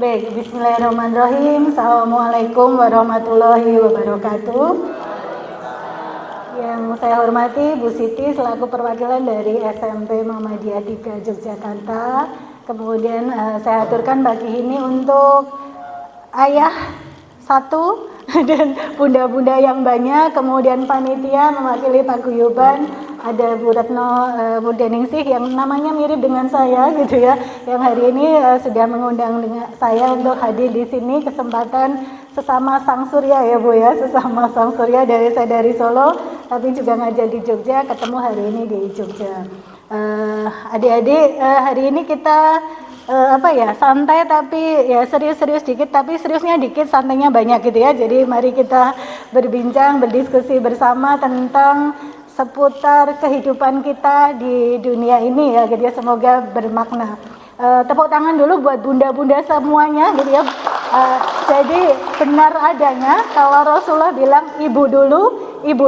Baik, bismillahirrahmanirrahim. Assalamualaikum warahmatullahi wabarakatuh. Yang saya hormati Bu Siti selaku perwakilan dari SMP Muhammadiyah 3 Yogyakarta. Kemudian saya aturkan pagi ini untuk ayah satu dan bunda-bunda yang banyak, kemudian panitia mewakili paguyuban ada Bu Retno Mudeningsih yang namanya mirip dengan saya gitu ya, yang hari ini sudah mengundang dengan saya untuk hadir di sini, kesempatan sesama Sang Surya ya Bu ya, sesama Sang Surya dari saya dari Solo tapi juga ngajar di Jogja, ketemu hari ini di Jogja. Adik-adik, hari ini kita santai tapi ya serius-serius dikit, tapi seriusnya dikit, santainya banyak gitu ya. Jadi mari kita berbincang, berdiskusi bersama tentang seputar kehidupan kita di dunia ini ya, gitu ya. Semoga bermakna. Tepuk tangan dulu buat bunda-bunda semuanya gitu ya. Jadi benar adanya kalau Rasulullah bilang ibu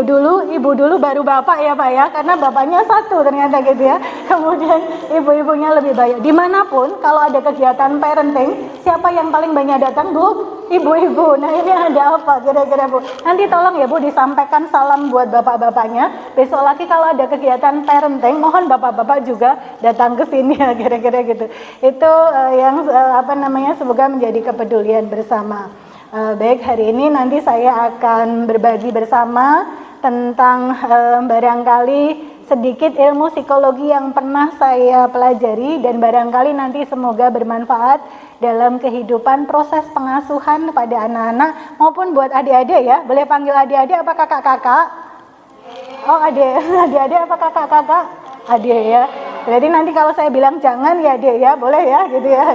dulu baru bapak ya Pak ya, karena bapaknya satu ternyata gitu ya. Kemudian ibu-ibunya lebih banyak. Dimanapun kalau ada kegiatan parenting, siapa yang paling banyak datang Bu? Ibu-ibu. Nah ini ada apa kira-kira Bu? Nanti tolong ya Bu disampaikan salam buat bapak-bapaknya. Besok lagi kalau ada kegiatan parenting, mohon bapak-bapak juga datang ke sini ya kira-kira gitu. Itu semoga menjadi kepedulian bersama. Baik, hari ini nanti saya akan berbagi bersama tentang barangkali sedikit ilmu psikologi yang pernah saya pelajari dan barangkali nanti semoga bermanfaat dalam kehidupan proses pengasuhan pada anak-anak maupun buat adik-adik ya. Boleh panggil adik-adik apa kakak-kakak? Oh adik-adik apa kakak-kakak? Adik ya. Jadi nanti kalau saya bilang jangan ya adik ya, boleh ya gitu ya.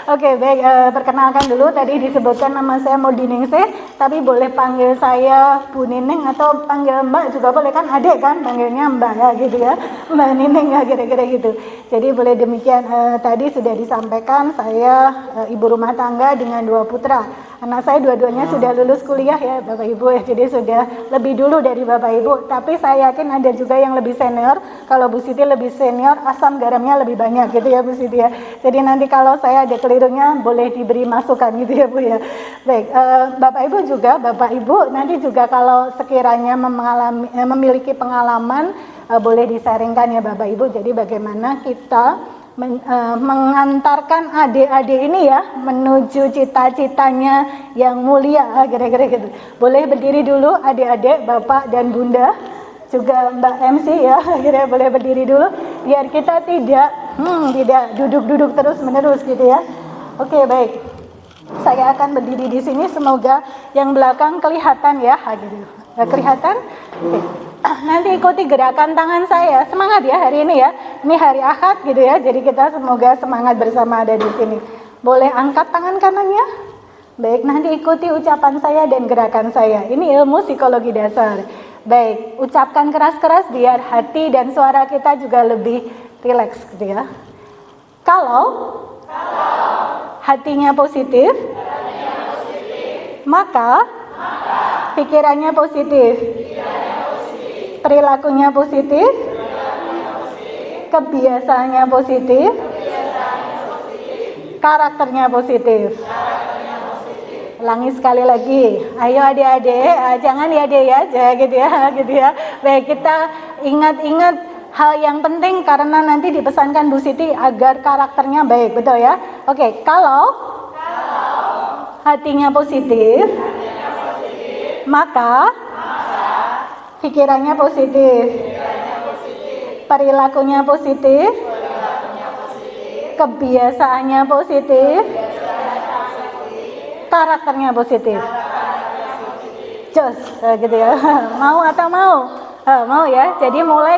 Oke baik. Perkenalkan dulu, tadi disebutkan nama saya Mudeningsih, tapi boleh panggil saya Bu Nining atau panggil Mbak juga boleh kan, adik kan panggilnya Mbak ya gitu ya, Mbak Nining ya kira-kira gitu. Jadi boleh demikian. Tadi sudah disampaikan saya ibu rumah tangga dengan 2 putra. Anak saya dua-duanya sudah lulus kuliah ya Bapak Ibu ya, jadi sudah lebih dulu dari Bapak Ibu. Tapi saya yakin ada juga yang lebih senior. Kalau Bu Siti lebih senior, asam garamnya lebih banyak gitu ya Bu Siti ya. Jadi nanti kalau saya ada kelirunya boleh diberi masukan gitu ya Bu ya. Baik, Bapak Ibu juga, Bapak Ibu nanti juga kalau sekiranya memiliki pengalaman boleh disaringkan ya Bapak Ibu. Jadi bagaimana kita mengantarkan adik-adik ini ya menuju cita-citanya yang mulia kira-kira gitu. Boleh berdiri dulu adik-adik, Bapak dan Bunda, juga Mbak MC ya, kira boleh berdiri dulu biar kita tidak duduk-duduk terus-menerus gitu ya. Oke, baik. Saya akan berdiri di sini, semoga yang belakang kelihatan ya, gitu. Kelihatan? Oke. Nanti ikuti gerakan tangan saya, semangat ya hari ini ya. Ini hari Ahad gitu ya, jadi kita semoga semangat bersama ada di sini. Boleh angkat tangan kanannya? Baik, nanti ikuti ucapan saya dan gerakan saya. Ini ilmu psikologi dasar. Baik, ucapkan keras-keras biar hati dan suara kita juga lebih rileks gitu ya. Kalau hatinya positif, maka pikirannya positif. Perilakunya positif, kebiasaannya positif, karakternya positif. Ulangi sekali lagi. Ayo adik-adik, jangan ya adik ya, jangan gitu ya. Baik, kita ingat-ingat hal yang penting karena nanti dipesankan Bu Siti agar karakternya baik, betul ya? Oke, kalau hatinya positif, maka pikirannya positif, perilakunya positif, kebiasaannya positif, karakternya positif. Jos, gitu ya. Mau atau mau? Mau ya. Jadi mulai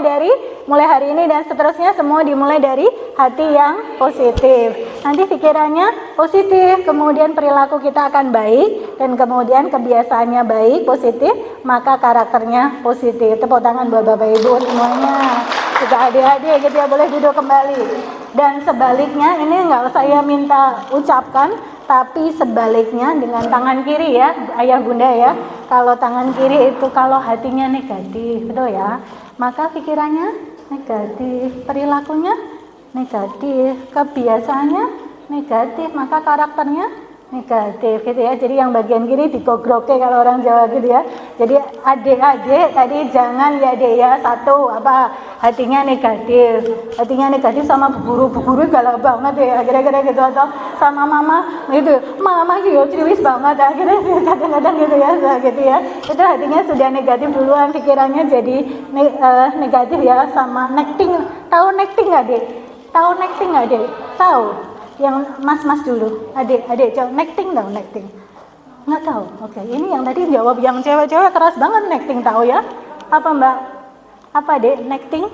hari ini dan seterusnya semua dimulai dari hati yang positif. Nanti pikirannya positif, kemudian perilaku kita akan baik, dan kemudian kebiasaannya baik, positif, maka karakternya positif. Tepuk tangan buat Bapak Ibu semuanya. Juga adik-adik gitu ya, boleh duduk kembali. Dan sebaliknya, ini nggak saya minta ucapkan, tapi sebaliknya dengan tangan kiri ya, ayah bunda ya. Kalau tangan kiri itu kalau hatinya negatif, betul ya, maka pikirannya negatif, perilakunya negatif, kebiasaannya negatif, maka karakternya negatif gitu ya. Jadi yang bagian kiri digogroke kalau orang Jawa gitu ya. Jadi adik-adik tadi jangan ya dek ya, satu apa hatinya negatif sama bu guru galak banget ya kira-kira gitu, atau sama mama gitu, mama gitu ciwis banget akhirnya kadang-kadang gitu ya, gitu ya. Itu hatinya sudah negatif duluan, pikirannya jadi negatif ya. Sama necting, tahu necting nggak dek? Tahu necting nggak dek? Tahu? Yang mas dulu, adik jawab necting tahu necting? Nggak tahu. Oke, ini yang tadi jawab yang cewek-cewek keras banget, necting tahu ya? Apa mbak? Apa dek necting?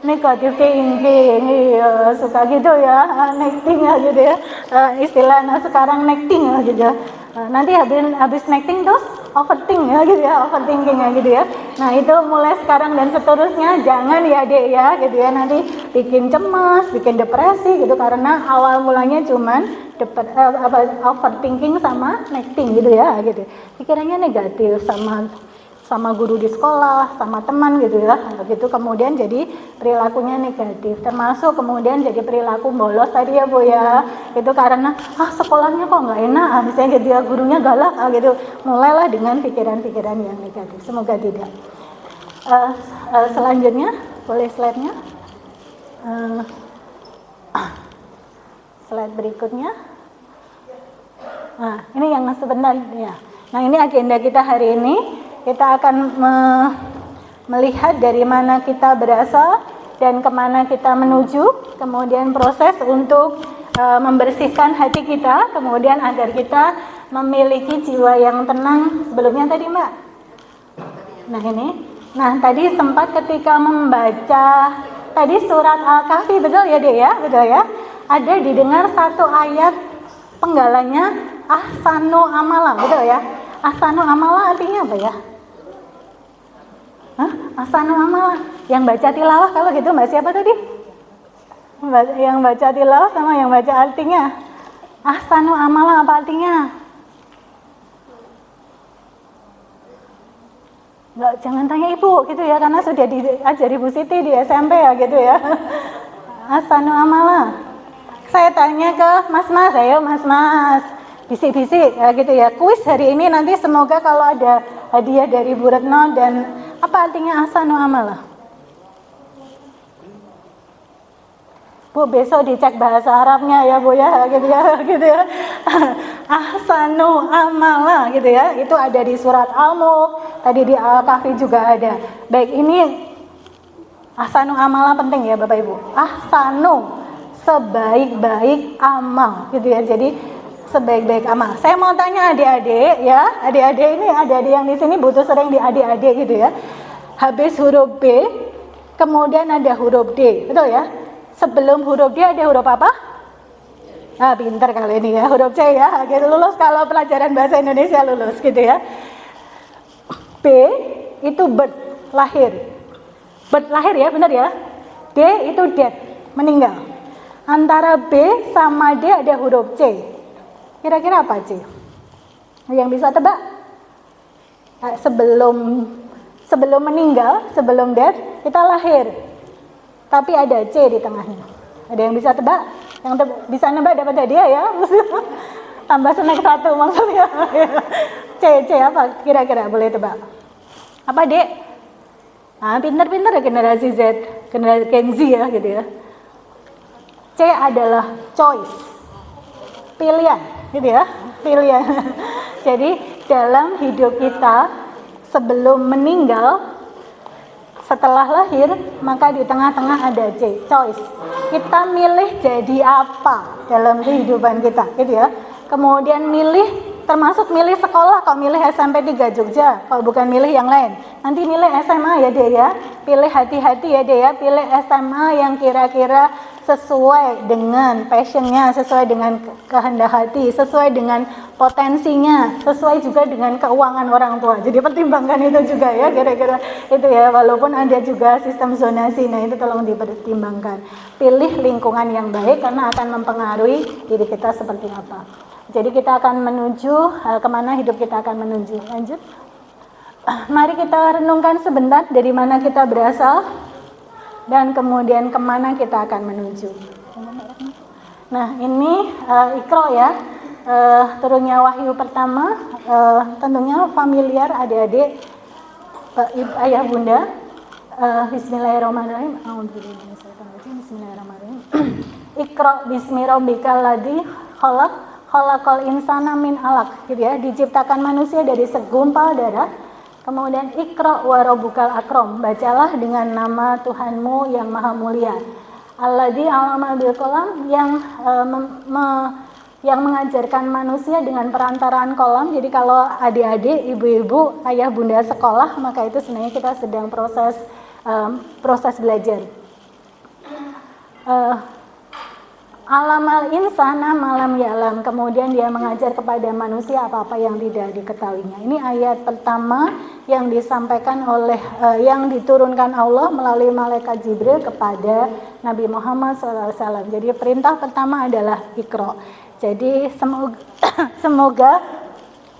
Negative thinking, iya suka gitu ya, necting ya gitu ya, istilahnya sekarang necting ya gitu ya. Nanti habis necting terus overthink ya gitu ya, overthinking ya gitu ya. Nah itu mulai sekarang dan seterusnya jangan ya dek ya gitu ya, nanti bikin cemas, bikin depresi gitu, karena awal mulanya cuman overthinking sama necting gitu ya gitu. Pikirannya negatif sama guru di sekolah, sama teman gitu ya, gitu. Kemudian jadi perilakunya negatif, termasuk kemudian jadi perilaku bolos tadi ya Bu ya, itu karena sekolahnya kok nggak enak, misalnya gitu ya, gurunya galak gitu, mulailah dengan pikiran-pikiran yang negatif. Semoga tidak. Selanjutnya boleh slide-nya, slide berikutnya. Nah ini yang sebenarnya, nah ini agenda kita hari ini. Kita akan melihat dari mana kita berasal dan kemana kita menuju, kemudian proses untuk membersihkan hati kita, kemudian agar kita memiliki jiwa yang tenang. Sebelumnya tadi Mbak, nah ini, nah tadi sempat ketika membaca tadi surat Al-Kahfi, betul ya Dek ya, betul ya, ada didengar satu ayat penggalanya ahsanu amala, betul ya. Ahsanu amala artinya apa ya? Ahsanu amala, yang baca tilawah kalau gitu Mbak siapa tadi? Yang baca tilawah sama yang baca artinya. Ahsanu amala apa artinya? Nggak, jangan tanya ibu gitu ya, karena sudah diajari Bu Siti di SMP ya gitu ya. Ahsanu amala. Saya tanya ke mas-mas, ayo mas-mas, bisik-bisik ya gitu ya. Kuis hari ini nanti semoga kalau ada hadiah dari Bu Retno. Dan apa artinya ahsanu amala? Bu besok dicek bahasa Arabnya ya Bu ya, gitu ya, gitu ya. Ahsanu amala gitu ya, itu ada di surat Al-Mulk, tadi di Al-Kahfi juga ada. Baik, ini ahsanu amala penting ya Bapak Ibu. Ahsanu, sebaik-baik amal gitu ya. Jadi sebaik-baik amal. Saya mau tanya adik-adik ya, adik-adik ini adik-adik yang di sini butuh sering di adik-adik gitu ya. Habis huruf B, kemudian ada huruf D, betul ya? Sebelum huruf D ada huruf apa? Pinter kali ini ya, huruf C ya. Gitu, lulus kalau pelajaran bahasa Indonesia lulus gitu ya. B itu birth, lahir. Birth lahir ya, benar ya? D itu death, meninggal. Antara B sama D ada huruf C. Kira-kira apa C? Yang bisa tebak? Sebelum meninggal, sebelum death, kita lahir. Tapi ada C di tengahnya. Ada yang bisa tebak? Yang bisa nebak dapat hadiah ya. Tambah snack 1 maksudnya. C apa? Kira-kira boleh tebak? Apa Dek? Pinter-pinter ya generasi Z, generasi Gen Z ya gitu ya. C adalah choice, pilihan gitu ya, pilihan. Jadi dalam hidup kita sebelum meninggal, setelah lahir, maka di tengah-tengah ada C, choice. Kita milih jadi apa dalam kehidupan kita gitu ya. Kemudian milih, termasuk milih sekolah, kalau milih SMP 3 Jogja, kalau bukan milih yang lain. Nanti milih SMA ya Dek ya, pilih hati-hati ya Dek ya, pilih SMA yang kira-kira sesuai dengan passionnya, sesuai dengan kehendak hati, sesuai dengan potensinya, sesuai juga dengan keuangan orang tua. Jadi pertimbangkan itu juga ya, kira-kira itu ya, walaupun ada juga sistem zonasi, nah itu tolong dipertimbangkan. Pilih lingkungan yang baik karena akan mempengaruhi diri kita seperti apa. Jadi kita akan menuju kemana hidup kita akan menuju. Lanjut. Mari kita renungkan sebentar dari mana kita berasal dan kemudian kemana kita akan menuju. Nah ini Iqra ya, turunnya wahyu pertama, tentunya familiar adik-adik, ayah bunda. Bismillahirrahmanirrahim. Bismillahirrahmanirrahim. Iqra bismi rabbikal ladzi khalaq, khalaqal insana min 'alaq, gitu ya. Diciptakan manusia dari segumpal darah. Kemudian Iqra wa rabbukal akram, bacalah dengan nama Tuhanmu yang maha mulia. Alladzi 'allama bil qalam, yang mengajarkan manusia dengan perantaraan kolam. Jadi kalau adik-adik, ibu-ibu, ayah bunda sekolah, maka itu sebenarnya kita sedang proses belajar. Alamal insana malam ya'lam, kemudian dia mengajar kepada manusia apa-apa yang tidak diketahuinya. Ini ayat pertama yang disampaikan oleh yang diturunkan Allah melalui malaikat Jibril kepada Nabi Muhammad SAW. Jadi perintah pertama adalah Iqra. Jadi semoga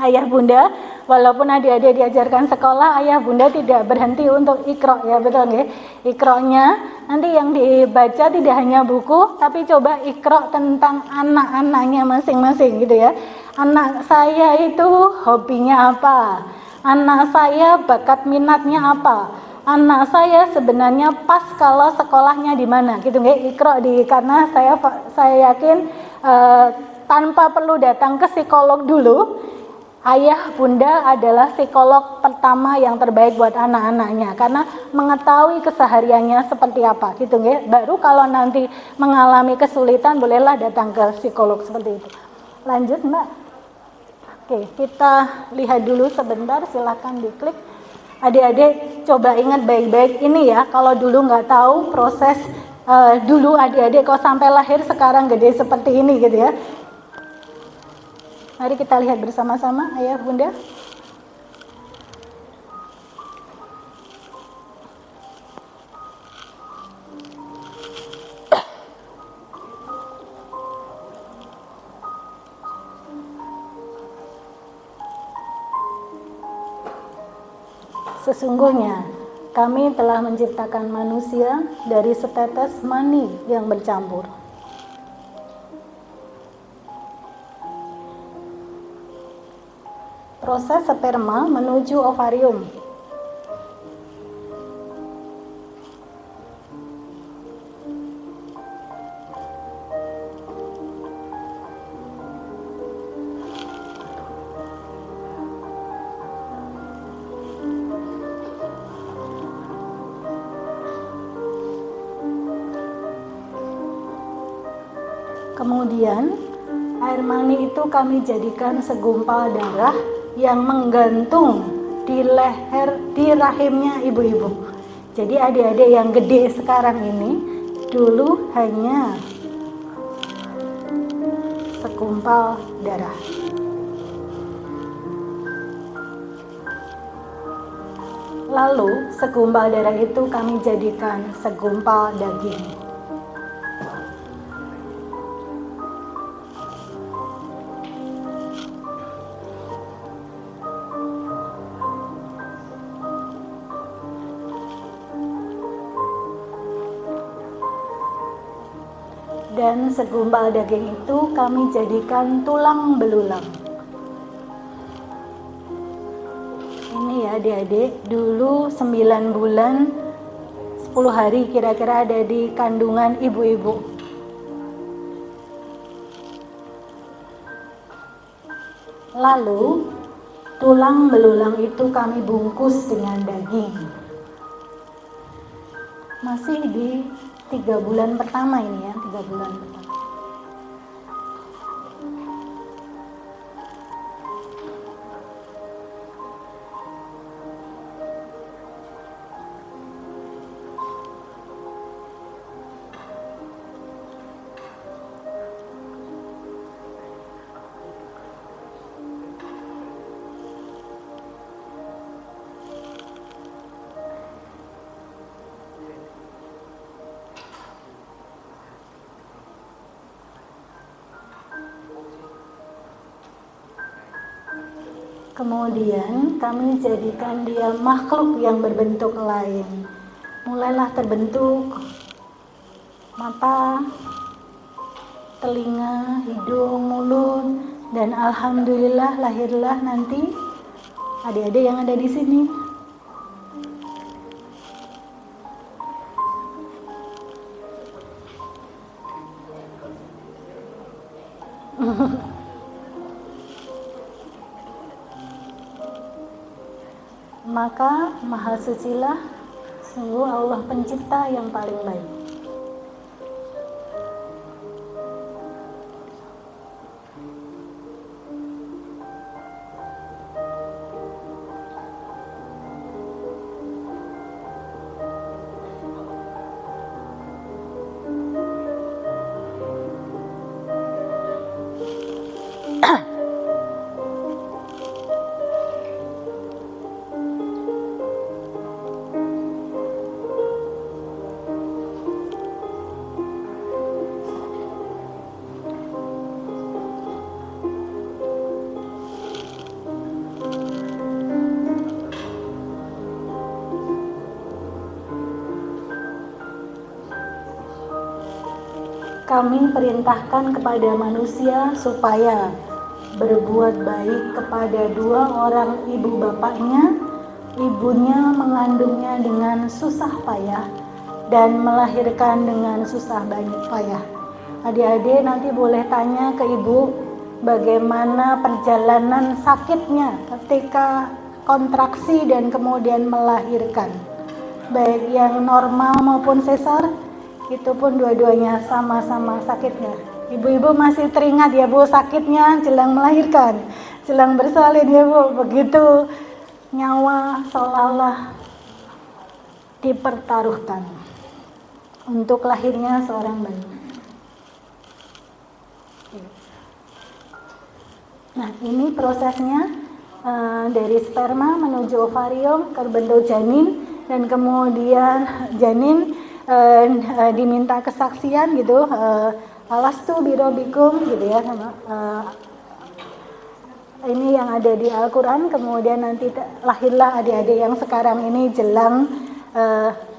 ayah bunda, walaupun adik-adik diajarkan sekolah, ayah bunda tidak berhenti untuk Iqra, ya betul nggih? Iqra-nya nanti yang dibaca tidak hanya buku, tapi coba Iqra tentang anak-anaknya masing-masing gitu ya. Anak saya itu hobinya apa? Anak saya bakat minatnya apa? Anak saya sebenarnya pas kalau sekolahnya di mana gitu nggih? Iqra karena saya yakin tanpa perlu datang ke psikolog dulu, ayah bunda adalah psikolog pertama yang terbaik buat anak-anaknya, karena mengetahui kesehariannya seperti apa gitu nggih. Baru kalau nanti mengalami kesulitan bolehlah datang ke psikolog seperti itu. Lanjut Mbak. Oke, kita lihat dulu sebentar, silahkan diklik. Adik-adik coba ingat baik-baik ini ya, kalau dulu nggak tahu proses dulu adik-adik kok sampai lahir sekarang gede seperti ini gitu ya. Mari kita lihat bersama-sama ayah bunda. Sesungguhnya kami telah menciptakan manusia dari setetes mani yang bercampur. Proses sperma menuju ovarium. Kemudian air mani itu kami jadikan segumpal darah yang menggantung di rahimnya ibu-ibu. Jadi adik-adik yang gede sekarang ini dulu hanya segumpal darah. Lalu segumpal darah itu kami jadikan segumpal daging. Dan segumpal daging itu kami jadikan tulang belulang. Ini ya adik-adik, dulu 9 bulan 10 hari kira-kira ada di kandungan ibu-ibu. Lalu tulang belulang itu kami bungkus dengan daging. Masih di 3 bulan pertama ini ya, 3 bulan pertama. Kemudian kami jadikan dia makhluk yang berbentuk lain. Mulailah terbentuk mata, telinga, hidung, mulut, dan alhamdulillah lahirlah nanti adik-adik yang ada di sini. Maka maha sucilah sungguh Allah pencipta yang paling baik. Kami perintahkan kepada manusia supaya berbuat baik kepada dua orang ibu bapaknya, ibunya mengandungnya dengan susah payah dan melahirkan dengan susah payah. Adik-adik nanti boleh tanya ke ibu bagaimana perjalanan sakitnya ketika kontraksi dan kemudian melahirkan, baik yang normal maupun sesar. Itu pun dua-duanya sama-sama sakitnya. Ibu-ibu masih teringat ya Bu, sakitnya jelang melahirkan, jelang bersalin ya Bu, begitu nyawa seolah-olah dipertaruhkan untuk lahirnya seorang bayi. Nah, ini prosesnya dari sperma menuju ovarium ke bentuk janin, dan kemudian janin diminta kesaksian gitu, alastu birobikum gitu ya, ini yang ada di Al-Quran. Kemudian nanti lahirlah adik-adik yang sekarang ini jelang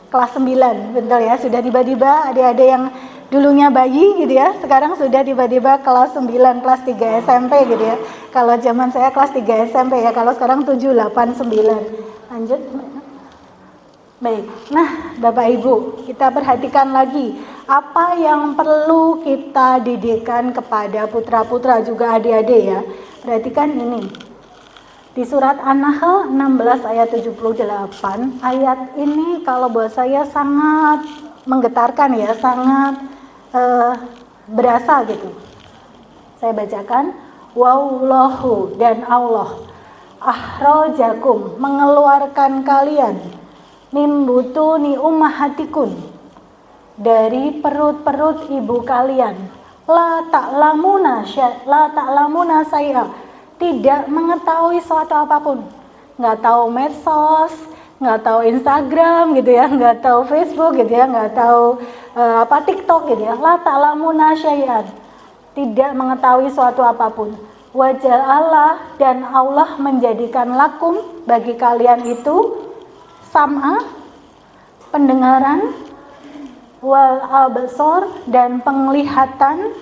kelas 9, betul ya, sudah tiba-tiba adik-adik yang dulunya bayi gitu ya, sekarang sudah tiba-tiba kelas 9, kelas 3 SMP gitu ya. Kalau zaman saya kelas 3 SMP ya, kalau sekarang 7, 8, 9. Lanjut. Baik, nah Bapak Ibu, kita perhatikan lagi apa yang perlu kita didikan kepada putra-putra juga adik-adik ya. Perhatikan ini, di surat An-Nahl 16 ayat 78, ayat ini kalau buat saya sangat menggetarkan ya, sangat berasa gitu. Saya bacakan, wallahu, dan Allah, akhrajakum, mengeluarkan kalian, min butuni ummahatikun, dari perut-perut ibu kalian, la ta'lamuna saya, tidak mengetahui suatu apapun, nggak tahu medsos, nggak tahu Instagram gitu ya, nggak tahu Facebook gitu ya, nggak tahu TikTok gitu ya, la ta'lamuna syai'an, tidak mengetahui suatu apapun. Wajah Allah, dan Allah menjadikan lakum, bagi kalian itu, sam'a, pendengaran, wal absor, dan penglihatan,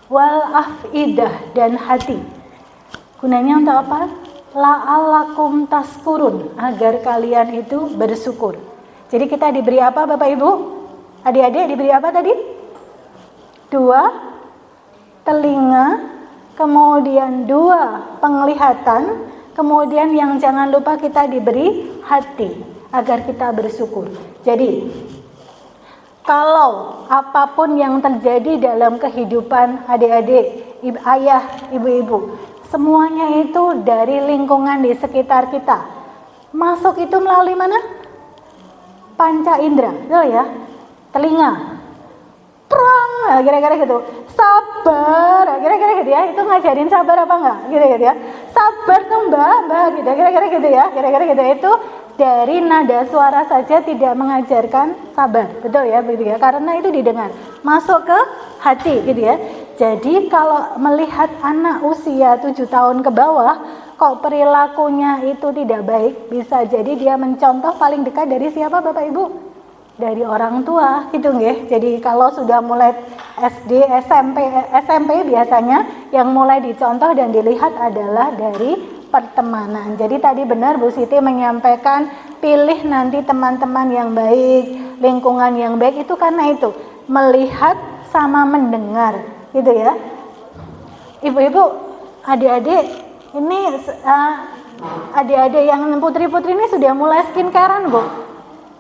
wal afidah, dan hati. Gunanya untuk apa? La'allakum taskurun, agar kalian itu bersyukur. Jadi kita diberi apa Bapak Ibu? Adik-adik diberi apa tadi? 2 telinga, kemudian 2 penglihatan, kemudian yang jangan lupa kita diberi hati agar kita bersyukur. Jadi kalau apapun yang terjadi dalam kehidupan adik-adik, ayah, ibu-ibu, semuanya itu dari lingkungan di sekitar kita. Masuk itu melalui mana? Panca indera, betul ya? Telinga, prang, kira-kira gitu. Sabar, kira-kira gitu ya. Itu ngajarin sabar apa enggak? Gitu ya. Sabar tuh mbak, gitu. Kira-kira gitu ya. Kira-kira gitu. Itu dari nada suara saja tidak mengajarkan sabar, betul ya, begitu ya. Karena itu didengar, masuk ke hati, gitu ya. Jadi kalau melihat anak usia 7 tahun ke bawah, kok perilakunya itu tidak baik, bisa jadi dia mencontoh paling dekat dari siapa Bapak Ibu? dari orang tua gitu nggih. Jadi kalau sudah mulai SD, SMP biasanya yang mulai dicontoh dan dilihat adalah dari pertemanan. Jadi tadi benar Bu Siti menyampaikan pilih nanti teman-teman yang baik, lingkungan yang baik itu karena itu melihat sama mendengar gitu ya. Ibu-ibu, adik-adik ini adik-adik yang putri-putri ini sudah mulai skincarean Bu?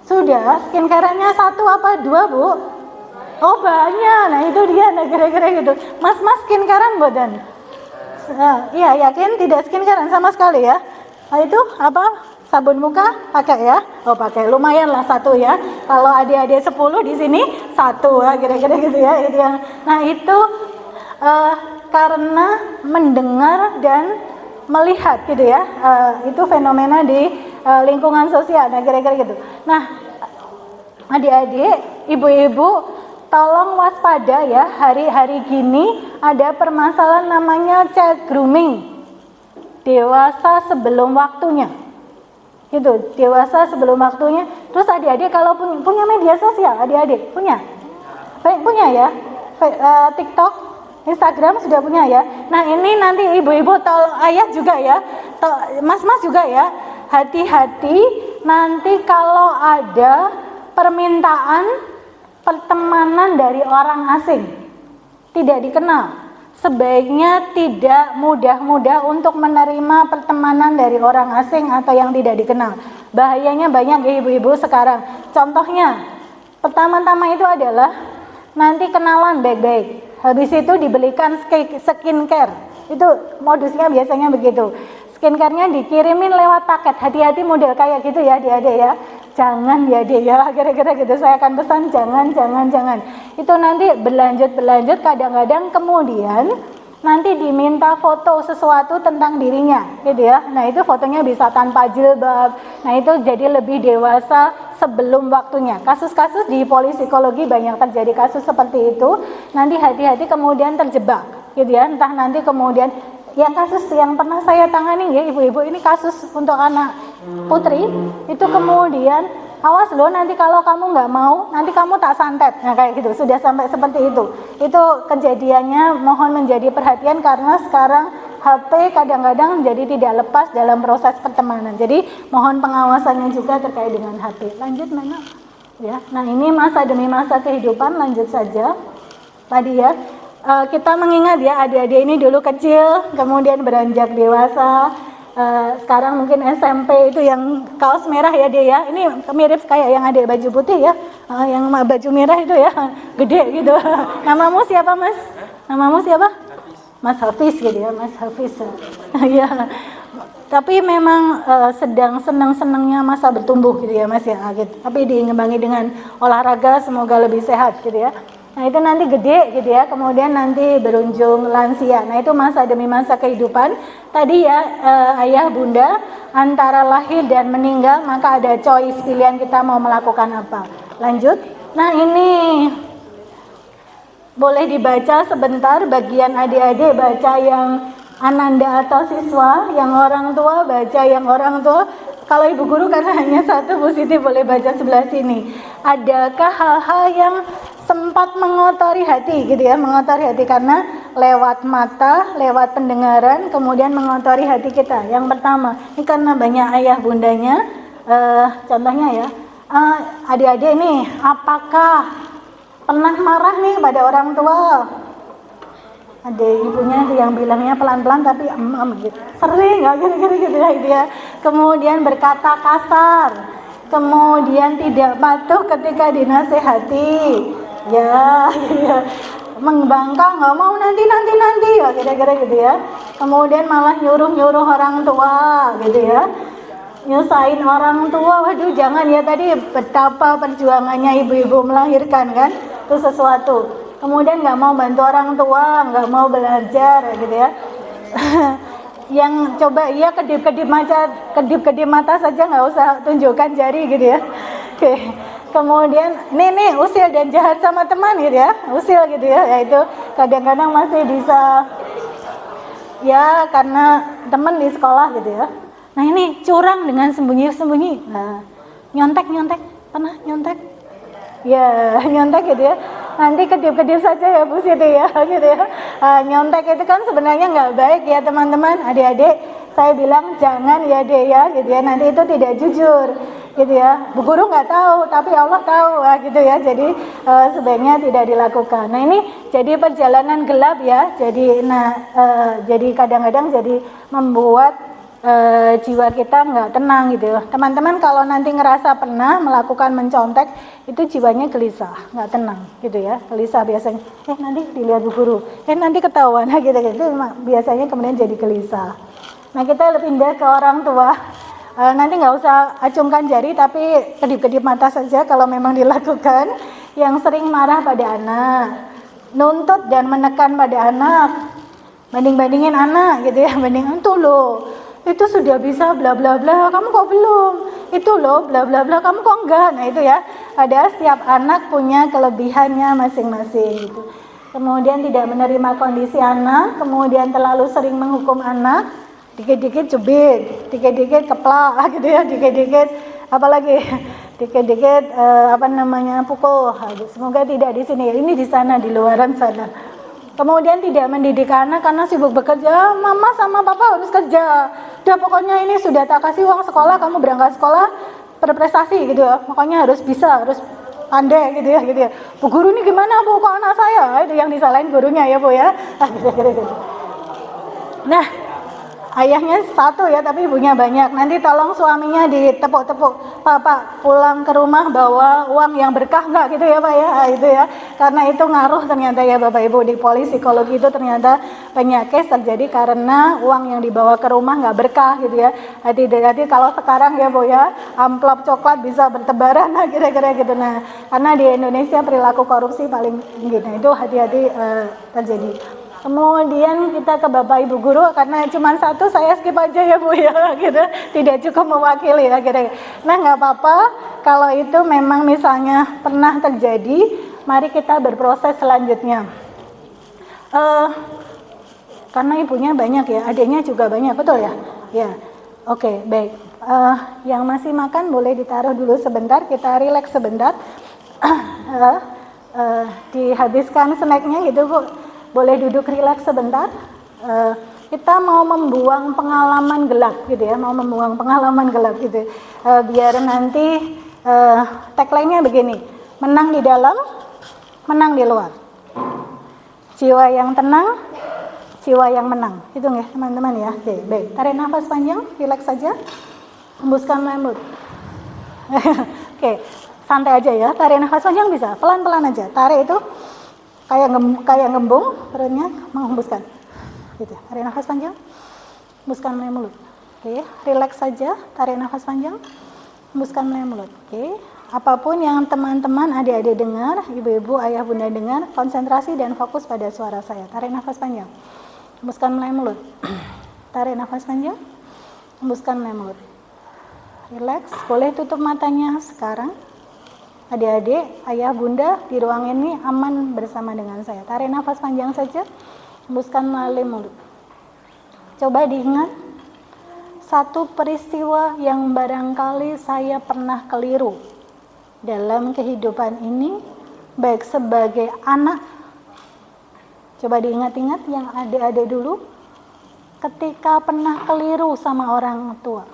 Sudah, skincare-nya 1 apa 2 Bu? Oh banyak, nah itu dia, nah kira-kira gitu. Mas skincare-an bodan? Iya yakin tidak skincare sama sekali ya? Nah itu apa? Sabun muka pakai ya? Oh pakai, lumayan lah 1 ya. Kalau adik-adik 10 di sini 1 ya, kira-kira gitu ya. Itu yang, nah itu karena mendengar dan melihat gitu ya, itu fenomena di lingkungan sosial, nah kira-kira gitu. Nah adik-adik, ibu-ibu tolong waspada ya, hari-hari gini ada permasalahan namanya child grooming, dewasa sebelum waktunya gitu, dewasa sebelum waktunya. Terus adik-adik kalau punya media sosial, adik-adik punya ya, TikTok, Instagram sudah punya ya. Nah ini nanti ibu-ibu tolong, ayah juga ya, mas-mas juga ya, hati-hati nanti kalau ada permintaan pertemanan dari orang asing tidak dikenal, sebaiknya tidak mudah-mudah untuk menerima pertemanan dari orang asing atau yang tidak dikenal. Bahayanya banyak ibu-ibu sekarang. Contohnya pertama-tama itu adalah nanti kenalan baik-baik, habis itu dibelikan skincare. Itu modusnya biasanya begitu. Skincare-nya dikirimin lewat paket. Hati-hati model kayak gitu ya adik-adik ya. Jangan ya adik ya, kira-kira gitu. Saya akan pesan jangan. Itu nanti berlanjut kadang-kadang kemudian nanti diminta foto sesuatu tentang dirinya gitu ya. Nah itu fotonya bisa tanpa jilbab. Nah itu jadi lebih dewasa sebelum waktunya. Kasus-kasus di polipsikologi banyak terjadi kasus seperti itu. Nanti hati-hati kemudian terjebak gitu ya. Entah nanti kemudian yang kasus yang pernah saya tangani ya ibu-ibu, ini kasus untuk anak putri itu, kemudian awas loh nanti kalau kamu nggak mau nanti kamu tak santet, nah kayak gitu, sudah sampai seperti itu kejadiannya. Mohon menjadi perhatian karena sekarang HP kadang-kadang jadi tidak lepas dalam proses pertemanan, jadi mohon pengawasannya juga terkait dengan HP. Lanjut mana ya. Nah ini masa demi masa kehidupan, lanjut saja tadi ya. Kita mengingat ya adik-adik ini dulu kecil, kemudian beranjak dewasa, sekarang mungkin SMP itu yang kaos merah ya dia ya, ini mirip kayak yang adik baju putih ya, yang baju merah itu ya, gede gitu. Namamu siapa mas? Namamu siapa? Mas Hafiz gitu ya, Mas Hafiz ya. Tapi memang sedang senang-senangnya masa bertumbuh gitu ya mas ya, gitu. Tapi diimbangi dengan olahraga, semoga lebih sehat gitu ya. Nah itu nanti gede gitu ya, kemudian nanti berujung lansia. Nah itu masa demi masa kehidupan. Tadi ya ayah bunda antara lahir dan meninggal, maka ada choice, pilihan kita mau melakukan apa. Lanjut. Nah ini boleh dibaca sebentar, bagian adik-adik baca yang ananda atau siswa, yang orang tua baca yang orang tua. Kalau ibu guru karena hanya 1, Bu Siti boleh baca sebelah sini. Adakah hal-hal yang sempat mengotori hati gitu ya, mengotori hati karena lewat mata, lewat pendengaran, kemudian mengotori hati kita. Yang pertama, ini karena banyak ayah bundanya, contohnya ya, adik-adik nih, apakah pernah marah nih pada orang tua? Ada ibunya yang bilangnya pelan-pelan tapi gitu. Sering nggak kira-kira gitu ya itu ya. Kemudian berkata kasar, kemudian tidak patuh ketika dinasehati. Ya, membangkang, nggak mau nanti ya kira-kira gitu ya. Kemudian malah nyuruh orang tua gitu ya, nyusahin orang tua. Waduh jangan ya, tadi betapa perjuangannya ibu-ibu melahirkan kan, itu sesuatu. Kemudian nggak mau bantu orang tua, nggak mau belajar gitu ya. Yang coba iya kedip-kedip mata saja, nggak usah tunjukkan jari gitu ya. Oke. Kemudian nih usil dan jahat sama teman gitu ya, usil gitu ya, yaitu kadang-kadang masih bisa ya karena teman di sekolah gitu ya. Nah ini curang dengan sembunyi-sembunyi. Nah, nyontek pernah nyontek? Ya, nyontek gitu ya. Nanti kedip-kedip saja ya Bu Siti ya, gitu ya. Nyontek itu kan sebenarnya nggak baik ya teman-teman, adik-adik. Saya bilang jangan ya dek ya, gitu ya. Nanti itu tidak jujur, gitu ya. Bu guru nggak tahu, tapi Allah tahu, gitu ya. Jadi sebaiknya tidak dilakukan. Nah ini jadi perjalanan gelap ya. Jadi kadang-kadang jadi membuat jiwa kita nggak tenang gitu ya. Teman-teman kalau nanti ngerasa pernah melakukan mencontek itu jiwanya gelisah, nggak tenang gitu ya, gelisah biasanya. Nanti dilihat bu guru, nanti ketahuan gitu biasanya kemudian jadi gelisah. Nah kita pindah ke orang tua. Nanti nggak usah acungkan jari tapi kedip-kedip mata saja kalau memang dilakukan. Yang sering marah pada anak, nuntut dan menekan pada anak, banding-bandingin anak gitu ya, bandingin tuh loh itu sudah bisa bla bla bla, kamu kok belum, itu loh bla bla bla, kamu kok enggak. Nah itu ya, ada setiap anak punya kelebihannya masing-masing gitu. Kemudian tidak menerima kondisi anak, kemudian terlalu sering menghukum anak, dikit-dikit cubit, dikit-dikit keplak gitu ya, dikit-dikit apalagi dikit-dikit pukul. Semoga tidak di sini, ini di sana, di luaran sana. Kemudian tidak mendidik anak karena sibuk bekerja, mama sama papa harus kerja. Udah pokoknya ini sudah tak kasih uang sekolah, kamu berangkat sekolah berprestasi gitu ya. Pokoknya harus bisa, harus pandai gitu ya. Bu guru ini gimana bu, kok anak saya? Itu yang disalahin gurunya ya bu ya. Gitu. Nah, ayahnya satu ya tapi ibunya banyak. Nanti tolong suaminya ditepuk-tepuk, Pak pulang ke rumah bawa uang yang berkah enggak gitu ya Pak ya. Itu ya, karena itu ngaruh ternyata ya Bapak Ibu. Di psikologi itu ternyata banyak case terjadi karena uang yang dibawa ke rumah nggak berkah gitu ya. Hati-hati kalau sekarang ya Bu ya, amplop coklat bisa bertebaran kira-kira gitu. Nah karena di Indonesia perilaku korupsi paling tinggi. Nah itu hati-hati terjadi. Kemudian kita ke Bapak Ibu guru, karena cuma satu saya skip aja ya Bu ya, gitu. Tidak cukup mewakili ya gitu. Nah nggak apa-apa kalau itu memang misalnya pernah terjadi, mari kita berproses selanjutnya. Karena ibunya banyak ya, adiknya juga banyak, betul ya? Ya, oke, baik. Yang masih makan boleh ditaruh dulu sebentar, kita rileks sebentar. Dihabiskan snacknya gitu Bu. Boleh duduk rileks sebentar. Kita mau membuang pengalaman gelap gitu ya, mau membuang pengalaman gelap gitu. Biar nanti tagline-nya begini, menang di dalam, menang di luar. Jiwa yang tenang, jiwa yang menang. Itu ya teman-teman ya. Oke, baik. Tarik nafas panjang, rileks saja. Hembuskan lembut. Oke, santai aja ya. Tarik nafas panjang bisa, pelan-pelan aja. Tarik itu kayak ngembung, perutnya menghembuskan. Gitu. Tarik nafas panjang, hembuskan melalui mulut. Oke, rileks saja, tarik nafas panjang, hembuskan melalui mulut. Oke. Apapun yang teman-teman adik-adik dengar, ibu-ibu, ayah, bunda dengar, konsentrasi dan fokus pada suara saya. Tarik nafas panjang, hembuskan melalui mulut. Tarik nafas panjang, hembuskan melalui mulut. Rileks, boleh tutup matanya sekarang. Adik-adik, ayah, bunda di ruang ini aman bersama dengan saya. Tarik nafas panjang saja, hembuskan melalui mulut. Coba diingat satu peristiwa yang barangkali saya pernah keliru dalam kehidupan ini, baik sebagai anak. Coba diingat-ingat yang adik-adik dulu, ketika pernah keliru sama orang tua,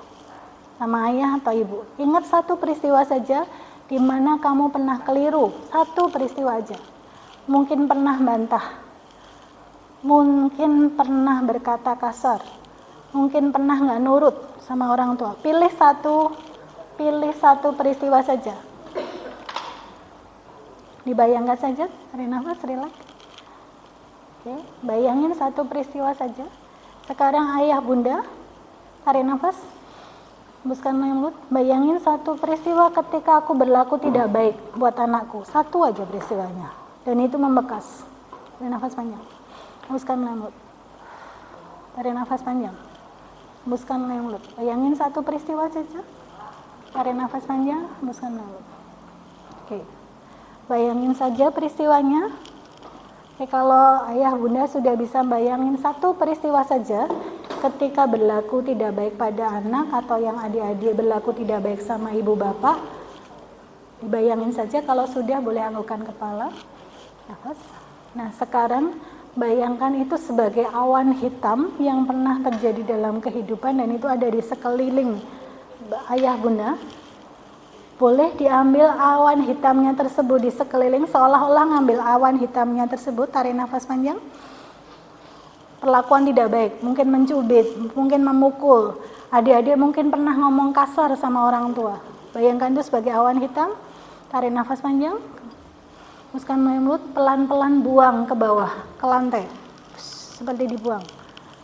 sama ayah atau ibu. Ingat satu peristiwa saja di mana kamu pernah keliru, satu peristiwa aja. Mungkin pernah bantah, mungkin pernah berkata kasar, mungkin pernah nggak nurut sama orang tua. Pilih satu peristiwa saja. Dibayangkan saja, tarik nafas, rileks. Oke, bayangin satu peristiwa saja. Sekarang ayah bunda, tarik nafas, hembuskan mulut. Bayangin satu peristiwa ketika aku berlaku tidak baik buat anakku. Satu aja peristiwanya. Dan itu membekas. Tarik nafas panjang. Hembuskan mulut. Tarik nafas panjang. Hembuskan mulut. Bayangin satu peristiwa saja. Tarik nafas panjang, hembuskan mulut. Oke. Bayangin saja peristiwanya. Oke, kalau ayah bunda sudah bisa bayangin satu peristiwa saja ketika berlaku tidak baik pada anak atau yang adik-adik berlaku tidak baik sama ibu bapak, Dibayangin saja, kalau sudah boleh anggukan kepala, nafas. Nah sekarang bayangkan itu sebagai awan hitam yang pernah terjadi dalam kehidupan dan itu ada di sekeliling ayah bunda. Boleh diambil awan hitamnya tersebut di sekeliling, seolah-olah ngambil awan hitamnya tersebut, tarik nafas panjang. Perlakuan tidak baik, mungkin mencubit, mungkin memukul. Adik-adik mungkin pernah ngomong kasar sama orang tua. Bayangkan itu sebagai awan hitam, tarik nafas panjang. Hembuskan melalui mulut, pelan-pelan buang ke bawah, ke lantai. Seperti dibuang.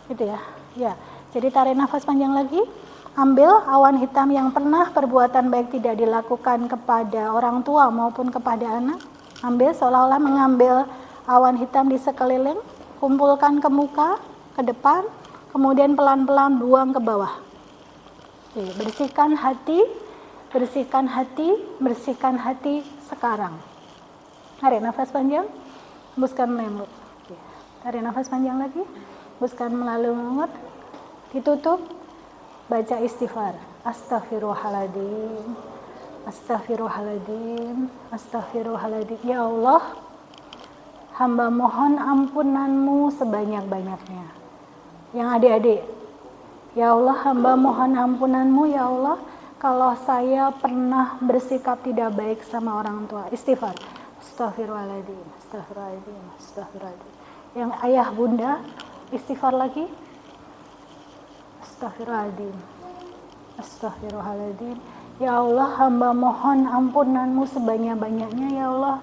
Gitu ya. Ya. Jadi tarik nafas panjang lagi. Ambil awan hitam yang pernah perbuatan baik tidak dilakukan kepada orang tua maupun kepada anak. Ambil seolah-olah mengambil awan hitam di sekeliling, kumpulkan ke muka, ke depan, kemudian pelan-pelan buang ke bawah. Oke, bersihkan hati, bersihkan hati, bersihkan hati sekarang. Tarik nafas panjang, hembuskan melalui mulut. Tarik nafas panjang lagi, hembuskan melalui mulut, ditutup. Baca istighfar, astaghfirullahaladzim, astaghfirullahaladzim, astaghfirullahaladzim. Ya Allah, hamba mohon ampunanmu sebanyak-banyaknya. Yang adik-adik, ya Allah, hamba mohon ampunanmu ya Allah, kalau saya pernah bersikap tidak baik sama orang tua. Istighfar, astaghfirullahaladzim, astaghfirullahaladzim, astaghfirullahaladzim. Yang ayah bunda, istighfar lagi. Astaghfirullahaladzim, astaghfirullahaladzim. Ya Allah, hamba mohon ampunanmu sebanyak-banyaknya ya Allah.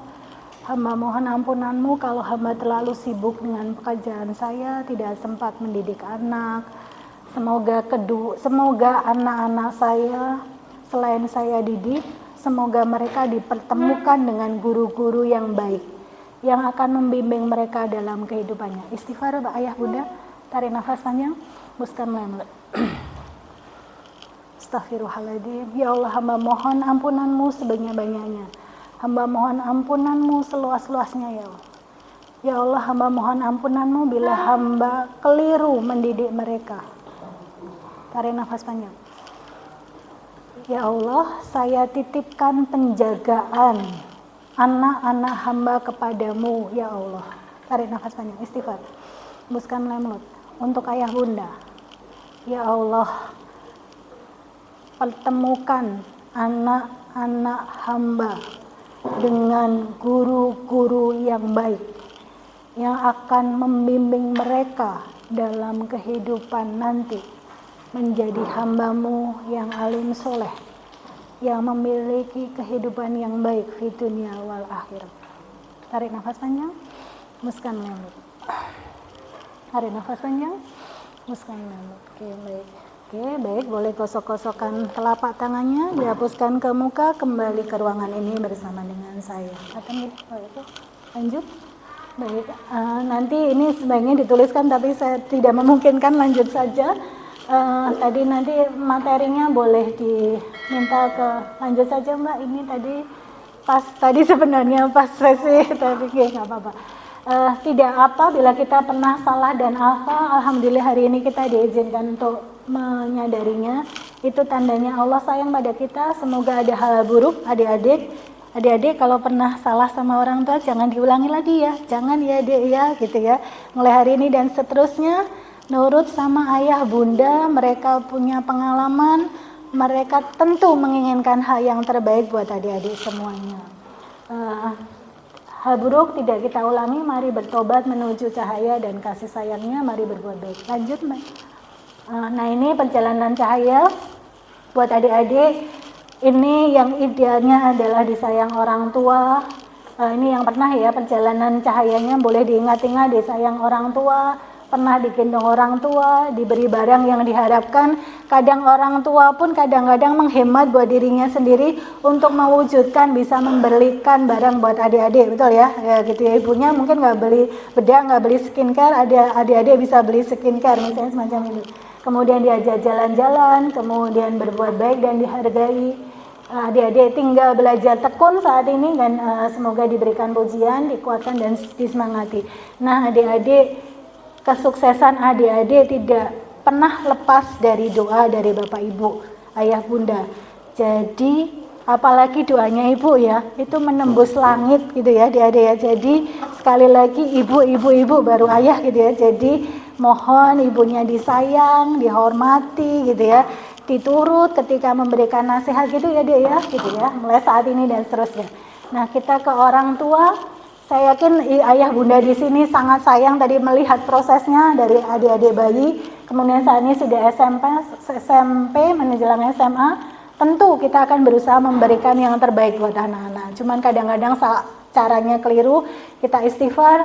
Hamba mohon ampunanmu kalau hamba terlalu sibuk dengan pekerjaan saya, tidak sempat mendidik anak. Semoga anak-anak saya selain saya didik, semoga mereka dipertemukan dengan guru-guru yang baik yang akan membimbing mereka dalam kehidupannya. Istighfar ayah bunda, tarik nafas panjang, hembuskan melalui mulut. Astaghfirullahaladzim. Ya Allah, hamba mohon ampunanmu sebanyak-banyaknya. Hamba mohon ampunanmu seluas-luasnya ya Allah. Ya Allah, hamba mohon ampunanmu bila hamba keliru mendidik mereka. Tarik nafas panjang. Ya Allah, saya titipkan penjagaan anak-anak hamba kepadamu ya Allah. Tarik nafas panjang, istighfar. Hembuskan melalui mulut. Untuk ayah bunda, ya Allah, pertemukan anak-anak hamba dengan guru-guru yang baik yang akan membimbing mereka dalam kehidupan nanti menjadi hambamu yang alim soleh, yang memiliki kehidupan yang baik di dunia wal akhirat. Tarik nafas panjang, hembuskan melalui mulut. Tarik nafas panjang, hembuskan melalui mulut. Oke, baik. Oke, baik, boleh gosok-gosokkan telapak tangannya, dihapuskan ke muka, kembali ke ruangan ini bersama dengan saya. Lanjut. Baik, nanti ini sebaiknya dituliskan, tapi saya tidak memungkinkan, lanjut saja. Tadi nanti materinya boleh diminta ke, lanjut saja Mbak, ini tadi sebenarnya pas sesi, tapi nggak apa-apa. Tidak apa bila kita pernah salah dan apa, alhamdulillah hari ini kita diizinkan untuk menyadarinya. Itu tandanya Allah sayang pada kita. Semoga ada hal buruk adik-adik kalau pernah salah sama orang tua jangan diulangi lagi ya, jangan ya adik ya gitu ya. Mulai hari ini dan seterusnya nurut sama ayah bunda, mereka punya pengalaman, mereka tentu menginginkan hal yang terbaik buat adik-adik semuanya. Hal buruk tidak kita ulangi, mari bertobat menuju cahaya dan kasih sayangnya, mari berbuat baik. Lanjut Mbak. Nah ini perjalanan cahaya buat adik-adik, ini yang idealnya adalah disayang orang tua. Ini yang pernah ya perjalanan cahayanya boleh diingat-ingat, disayang orang tua, pernah digendong orang tua, diberi barang yang diharapkan. Kadang orang tua pun kadang-kadang menghemat buat dirinya sendiri untuk mewujudkan bisa membelikan barang buat adik-adik, betul ya? Ya gitu ya, ibunya mungkin nggak beli bedak, nggak beli skincare, adik-adik bisa beli skincare misalnya semacam itu. Kemudian diajak jalan-jalan, kemudian berbuat baik dan dihargai. Adik-adik tinggal belajar tekun saat ini dan semoga diberikan pujian, dikuatkan dan disemangati. Nah adik-adik, kesuksesan adik-adik tidak pernah lepas dari doa dari Bapak Ibu, Ayah Bunda. Jadi apalagi doanya ibu ya, itu menembus langit gitu ya adik-adik ya. Jadi sekali lagi ibu baru ayah gitu ya. Jadi mohon ibunya disayang, dihormati gitu ya, diturut ketika memberikan nasihat gitu ya dia ya, gitu ya, mulai saat ini dan seterusnya. Nah kita ke orang tua, saya yakin ayah bunda di sini sangat sayang tadi melihat prosesnya dari adik-adik bayi, kemudian saat ini sudah SMP menjelang SMA. Tentu kita akan berusaha memberikan yang terbaik buat anak-anak. Cuman kadang-kadang caranya keliru, kita istighfar.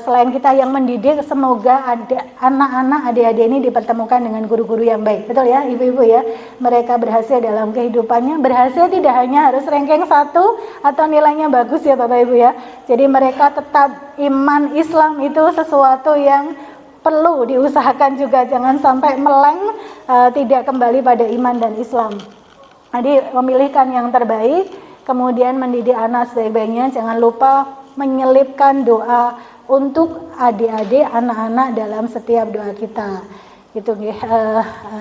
Selain kita yang mendidik, semoga ada anak-anak adik-adik ini dipertemukan dengan guru-guru yang baik. Betul ya ibu-ibu ya? Mereka berhasil dalam kehidupannya. Berhasil tidak hanya harus ranking 1 atau nilainya bagus ya Bapak Ibu ya. Jadi mereka tetap iman Islam itu sesuatu yang perlu diusahakan juga. Jangan sampai meleng, tidak kembali pada iman dan Islam. Jadi memilihkan yang terbaik, kemudian mendidik anak sebaik-baiknya. Jangan lupa menyelipkan doa untuk adik-adik, anak-anak dalam setiap doa kita. Gitu,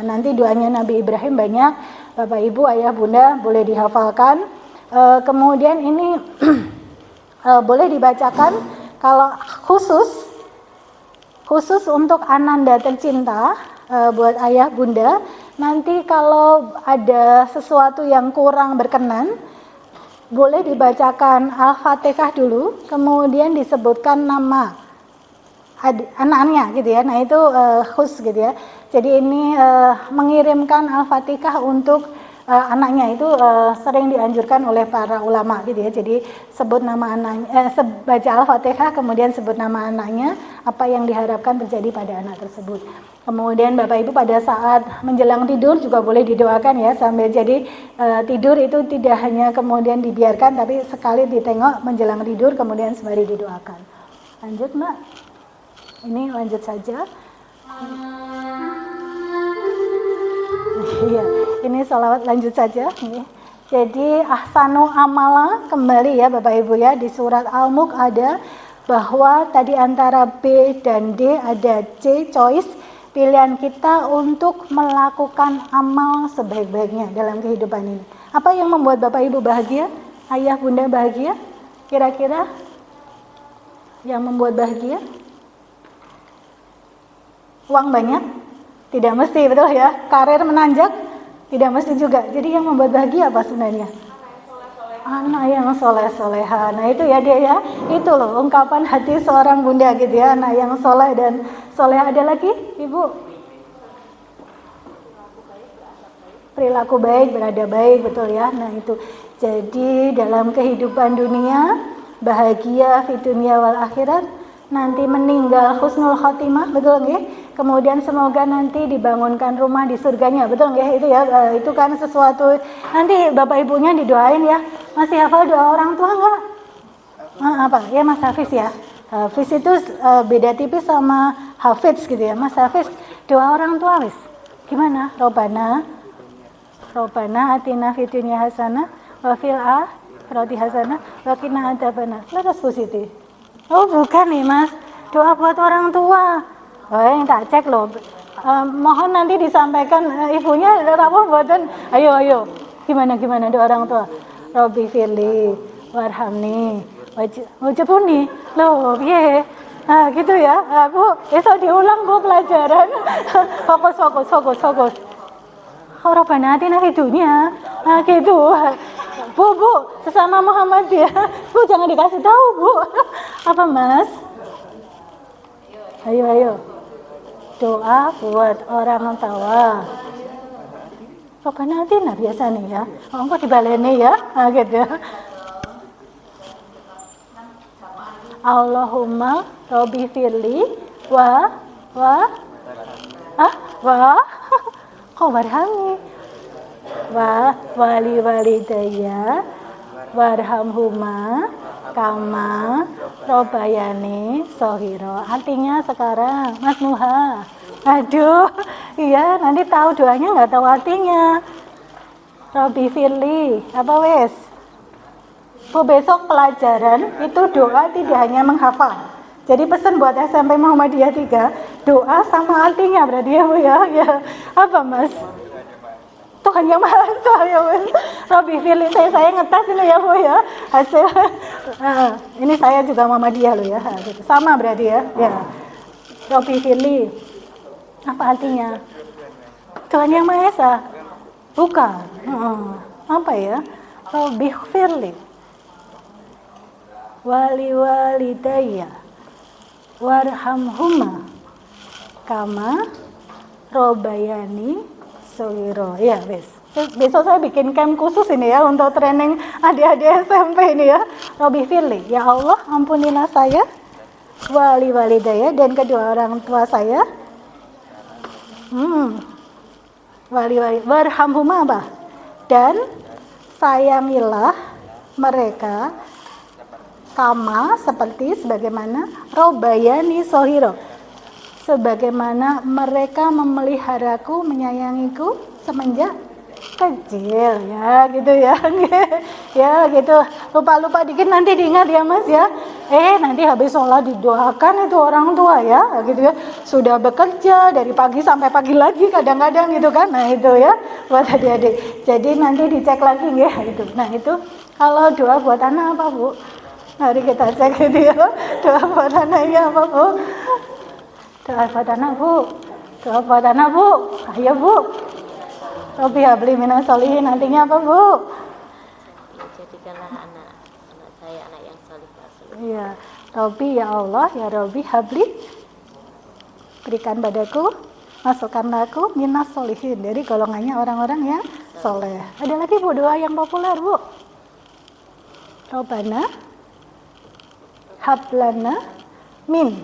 nanti doanya Nabi Ibrahim banyak, Bapak Ibu, Ayah Bunda boleh dihafalkan. Kemudian ini boleh dibacakan kalau khusus untuk Ananda tercinta, buat Ayah Bunda. Nanti kalau ada sesuatu yang kurang berkenan, boleh dibacakan Al-Fatihah dulu, kemudian disebutkan nama anak-anaknya gitu ya. Nah itu khusus gitu ya. Jadi ini mengirimkan Al-Fatihah untuk anaknya itu sering dianjurkan oleh para ulama gitu ya. Jadi sebut nama anaknya, baca Al-Fatihah, kemudian sebut nama anaknya, apa yang diharapkan terjadi pada anak tersebut. Kemudian Bapak Ibu pada saat menjelang tidur juga boleh didoakan ya, sambil jadi tidur itu tidak hanya kemudian dibiarkan, tapi sekali ditengok menjelang tidur kemudian sembari didoakan. Lanjut Mbak, ini lanjut saja. Iya, ini sholawat lanjut saja. Jadi ahsanu amala kembali ya Bapak Ibu ya, di surat Al-Mulk ada bahwa tadi antara B dan D ada C, choice, pilihan kita untuk melakukan amal sebaik-baiknya dalam kehidupan ini. Apa yang membuat Bapak Ibu bahagia? Ayah Bunda bahagia? Kira-kira yang membuat bahagia? Uang banyak? Tidak mesti, betul ya. Karir menanjak? Tidak mesti juga. Jadi yang membuat bahagia apa sebenarnya? Anak yang soleh-soleha. Nah itu ya dia ya, itu loh ungkapan hati seorang bunda gitu ya, anak yang soleh dan soleh. Ada lagi Ibu? Perilaku baik, beradab baik, betul ya. Nah itu, jadi dalam kehidupan dunia bahagia fi dunia wal akhirat, nanti meninggal husnul khotimah, betul nggih? Kemudian semoga nanti dibangunkan rumah di surganya, betul nggih? Itu ya, itu kan sesuatu. Nanti Bapak Ibunya didoain ya. Masih hafal doa orang tua enggak? Apa? Ya Mas Hafiz ya. Hafiz itu beda tipis sama Hafiz gitu ya. Mas Hafiz doa orang tua wis. Gimana? Robbana atina fid dunya hasanah wa fil akhirati hasanah wa qina adzabannar. Terus positif. Oh, bukan nih Mas. Doa buat orang tua. Oh, yang tak cek loh. Mohon nanti disampaikan ibunya apa buatan. Ayo. Gimana doa orang tua? Robbi firli warhamni wajibuni. Loh, piye? Nah, gitu ya. Bu, besok diulang Bu pelajaran. Fokus. Rabbana atina fid dunya. Nah, gitu. Bu, sesama Muhammadiyah. Bu, jangan dikasih tahu, Bu. Apa, Mas? Ayo. Doa buat orang tua. Rabbana atina biasa nih ya. Engko dibaleni ya. Nah, gitu. Allahumma Robbi firli wa kok warhami wa wali walidayya warhamhuma kama robayani sohiro. Artinya sekarang Mas Nuha, aduh iya nanti tahu doanya nggak tahu artinya. Robbi firli apa wes Bu, besok pelajaran itu doa tidak hanya menghafal. Jadi pesan buat SMP Muhammadiyah 3, doa sama artinya berarti ya Bu ya. Apa Mas? Toh Tuhan yang Maha Esa ya Bu. Robi Firli, saya ngetes ini ya Bu ya. Hasil ini saya juga Muhammadiyah loh ya. Gitu. Sama berarti ya. Ya. Robi Firli. Apa artinya? Tuhan yang Maha Esa. Bukan. Apa ya? Robi Firli. Wali walidayya warhamhuma kama robayani sowiro. Ya wes. Besok saya bikin camp khusus ini ya untuk training adik-adik SMP ini ya. Robi Firli, ya Allah ampunilah saya, wali walidayya dan kedua orang tua saya. Wali warhamhuma apa? Dan sayangilah mereka kama seperti sebagaimana robayani sohiro, sebagaimana mereka memeliharaku, menyayangiku semenjak kecil ya gitu ya. Ya gitu, lupa dikit nanti diingat ya Mas ya. Nanti habis sholat didoakan itu orang tua ya gitu ya, sudah bekerja dari pagi sampai pagi lagi kadang-kadang gitu kan. Nah itu ya buat adik-adik, jadi nanti dicek lagi ya gitu. Nah itu kalau doa buat anak apa Bu? Mari kita cek gitu ya. Doa buat anaknya apa Bu? Doa buat anak Bu. Doa buat anak Bu. Ayo Bu. Robi habli minas solihin, nantinya apa Bu? Jadikanlah anak saya anak yang solih. Iya. Robi ya Allah, ya Robi habli, berikan padaku, masukkanlah aku minas solihin, dari golongannya orang-orang yang soleh. Ada lagi Bu doa yang populer Bu? Robbana hablana min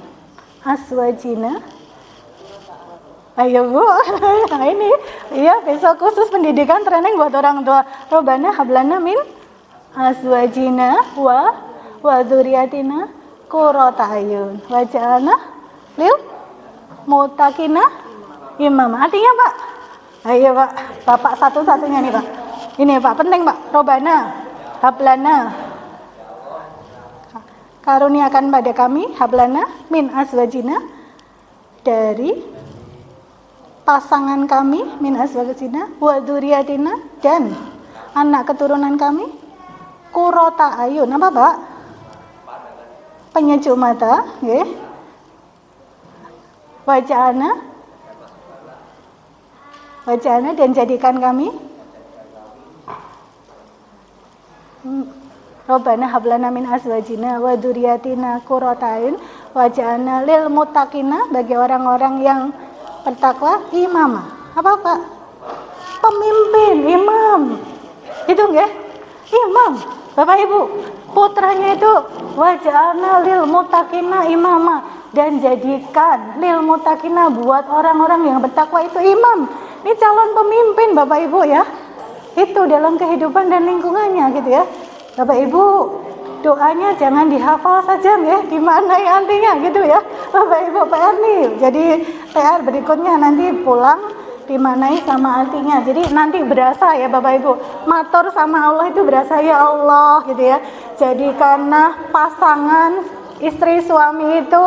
aswajina. Ayo Bu, nah ini ya besok khusus pendidikan training buat orang tua. Robbana hablana min azwajina wa dzurriyyatina qurrata ayun waj'alna lil muttaqina imama. Artinya Pak? Ayo Pak, Bapak satu-satunya nih Pak. Ini Pak, penting Pak. Robbana hablana, karuniakan pada kami, hablana min azwajina, dari pasangan kami, min azwajina wa dzurriyyatina, dan anak keturunan kami, qurrata ayun. Apa Pak? Penyejuk mata, nggih. Waj'alna, dan jadikan kami, Robbana hablana min azwajina wa dzurriyyatina qurrata ayun waj'alna lil muttaqina, bagi orang-orang yang bertakwa, imama. Apa Pak? Pemimpin, imam. Itu nggih? Imam. Bapak Ibu, putranya itu waj'alna lil muttaqina imama, dan jadikan lil muttaqina, buat orang-orang yang bertakwa itu imam. Ini calon pemimpin Bapak Ibu ya. Itu dalam kehidupan dan lingkungannya gitu ya. Bapak Ibu, doanya jangan dihafal saja ya, gimana ya artinya gitu ya. Bapak Ibu, PR nih. Jadi PR berikutnya nanti pulang dimanai sama artinya. Jadi nanti berasa ya Bapak Ibu. Matur sama Allah itu berasa ya Allah gitu ya. Jadi karena pasangan istri suami itu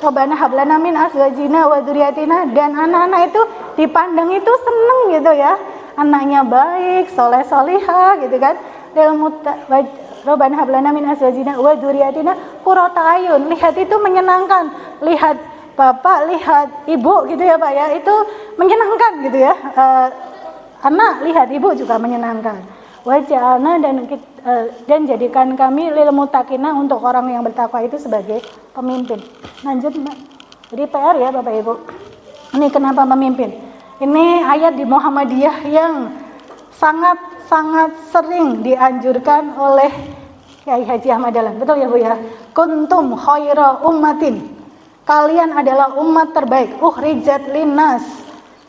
Robbana hablana min azwajina wa dzurriyyatina, dan anak-anak itu dipandang itu seneng gitu ya. Anaknya baik, soleh-solihah gitu kan. Robbana hablana min azwajina wa dzurriyyatina qurrata ayun. Lihat itu menyenangkan. Lihat Bapak, lihat Ibu gitu ya Pak ya. Itu menyenangkan gitu ya. Anak lihat Ibu juga menyenangkan. Waj'alna, dan jadikan kami lil muttaqina, untuk orang yang bertakwa itu sebagai pemimpin. Lanjut Mbak. Jadi PR ya Bapak Ibu. Ini kenapa pemimpin? Ini ayat di Muhammadiyah yang sangat sering dianjurkan oleh Kiai Haji Ahmad Dahlan. Betul ya Bu ya? Kuntum khaira ummatin. Kalian adalah umat terbaik. Ukhrijat linnas.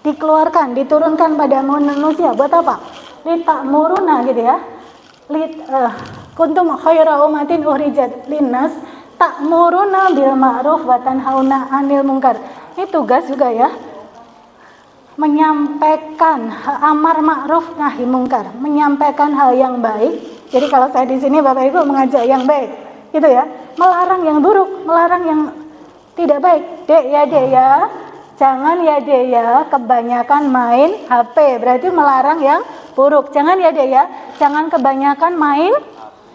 Dikeluarkan, diturunkan pada manusia. Buat apa? Litakmuruna gitu ya. Kuntum khaira ummatin ukhrijat linnas ta'muruna bil ma'ruf wa tanhauna 'anil munkar. Ini tugas juga ya. Menyampaikan amar ma'ruf nahi mungkar, menyampaikan hal yang baik. Jadi kalau saya di sini Bapak Ibu mengajak yang baik, gitu ya. Melarang yang buruk, melarang yang tidak baik. Dek ya, Jangan ya dek ya kebanyakan main HP, berarti melarang yang buruk. Jangan ya dek ya, jangan kebanyakan main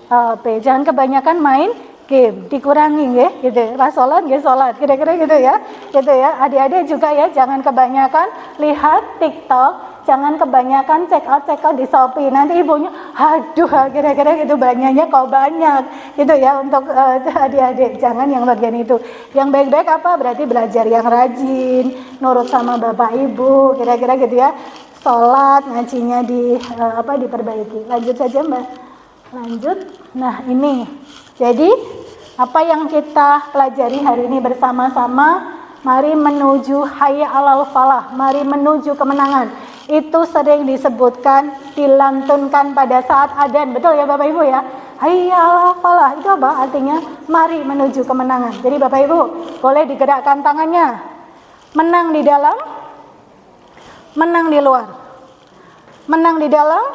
HP, jangan kebanyakan main game, dikurangi ya, gitu. Pas sholat ya sholat, kira-kira gitu ya, gitu ya. Adik-adik juga ya, jangan kebanyakan lihat TikTok. Jangan kebanyakan check out di Shopee. Nanti ibunya, aduh, kira-kira gitu banyaknya kok banyak, gitu ya untuk adik-adik. Jangan yang bagian itu. Yang baik-baik apa? Berarti belajar yang rajin, nurut sama bapak ibu, kira-kira gitu ya. Sholat, ngajinya diperbaiki. Lanjut saja Mbak. Lanjut. Nah ini. Jadi apa yang kita pelajari hari ini bersama-sama? Mari menuju hayya alal falah. Mari menuju kemenangan. Itu sering disebutkan, dilantunkan pada saat adzan. Betul ya Bapak Ibu ya? Hayya 'alal falah itu apa? Artinya mari menuju kemenangan. Jadi Bapak Ibu boleh digerakkan tangannya. Menang di dalam, menang di luar. Menang di dalam,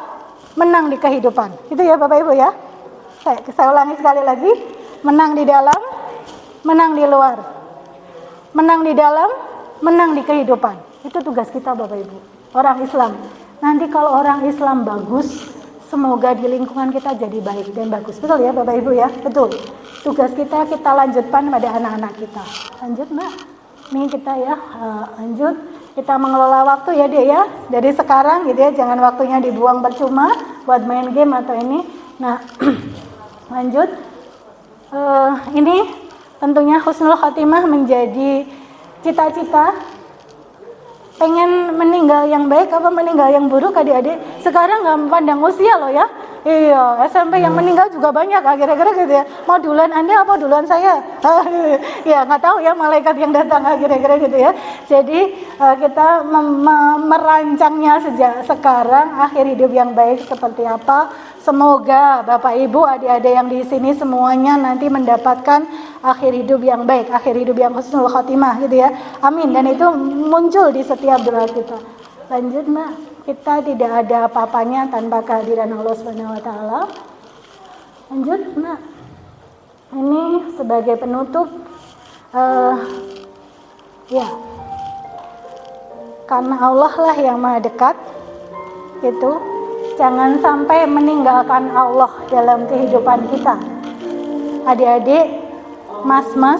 menang di kehidupan. Itu ya Bapak Ibu ya. Saya ulangi sekali lagi. Menang di dalam, menang di luar. Menang di dalam, menang di kehidupan. Itu tugas kita Bapak Ibu. Orang Islam. Nanti kalau orang Islam bagus, semoga di lingkungan kita jadi baik dan bagus. Betul ya Bapak Ibu ya? Betul. Tugas kita lanjutkan pada anak-anak kita. Lanjut Mbak. Ini kita ya lanjut. Kita mengelola waktu ya Dek ya. Dari sekarang gitu ya, jangan waktunya dibuang percuma buat main game atau ini. Nah, lanjut. Ini tentunya husnul khotimah menjadi cita-cita. Pengen meninggal yang baik apa meninggal yang buruk adik-adik? Sekarang nggak memandang usia loh ya. Iya, SMP yang meninggal juga banyak kira-kira gitu ya. Mau duluan Anda apa duluan saya? Ya nggak tahu ya malaikat yang datang kira-kira gitu ya. Jadi kita merancangnya sejak sekarang akhir hidup yang baik seperti apa. Semoga Bapak Ibu adik-adik yang di sini semuanya nanti mendapatkan akhir hidup yang baik, akhir hidup yang husnul khotimah gitu ya. Amin. Dan itu muncul di setiap doa kita. Lanjut Mbak. Kita tidak ada apa-apanya tanpa kehadiran Allah Subhanahu wa taala. Lanjut Mbak. Ini sebagai penutup ya. Karena Allah lah yang Maha dekat gitu. Jangan sampai meninggalkan Allah dalam kehidupan kita. Adik-adik, mas-mas,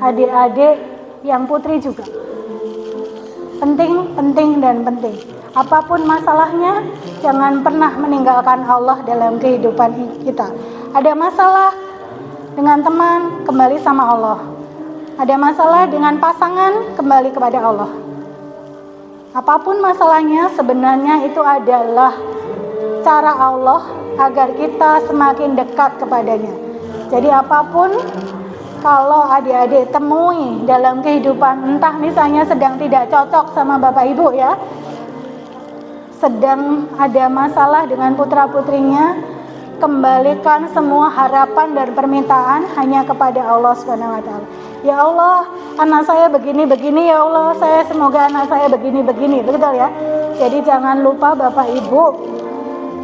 adik-adik yang putri juga. Penting, penting, dan penting. Apapun masalahnya, jangan pernah meninggalkan Allah dalam kehidupan kita. Ada masalah dengan teman, kembali sama Allah. Ada masalah dengan pasangan, kembali kepada Allah. Apapun masalahnya, sebenarnya itu adalah cara Allah agar kita semakin dekat kepadanya. Jadi apapun kalau adik-adik temui dalam kehidupan, entah misalnya sedang tidak cocok sama Bapak Ibu ya, sedang ada masalah dengan putra-putrinya, kembalikan semua harapan dan permintaan hanya kepada Allah Subhanahu wa taala. Ya Allah, anak saya begini-begini, ya Allah, semoga anak saya begini-begini, betul ya. Jadi jangan lupa Bapak Ibu,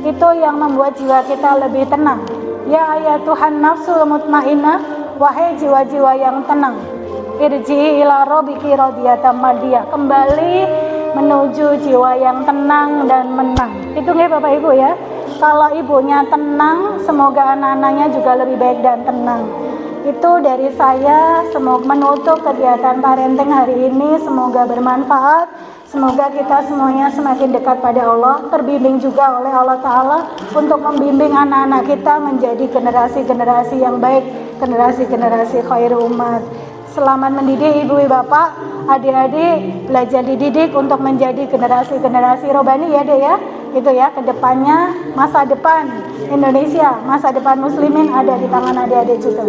itu yang membuat jiwa kita lebih tenang. Ya Tuhan nafsul mutmainnah, wahai jiwa-jiwa yang tenang, irji'i ila rabbiki radiyatan mardiyah, kembali menuju jiwa yang tenang dan menang. Itu nggih Bapak Ibu ya. Kalau ibunya tenang, semoga anak-anaknya juga lebih baik dan tenang. Itu dari saya, semoga menutup kegiatan parenting hari ini, semoga bermanfaat. Semoga kita semuanya semakin dekat pada Allah, terbimbing juga oleh Allah Ta'ala untuk membimbing anak-anak kita menjadi generasi-generasi yang baik, generasi-generasi khair umat. Selamat mendidik ibu bapak, adik-adik, belajar dididik untuk menjadi generasi-generasi robani ya dek ya. Itu ya, kedepannya masa depan Indonesia, masa depan muslimin ada di tangan adik-adik juga.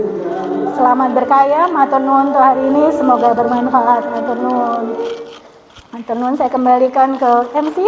Selamat berkaya, matur nuwun untuk hari ini, semoga bermanfaat. Matur nuwun. Saya kembalikan ke MC.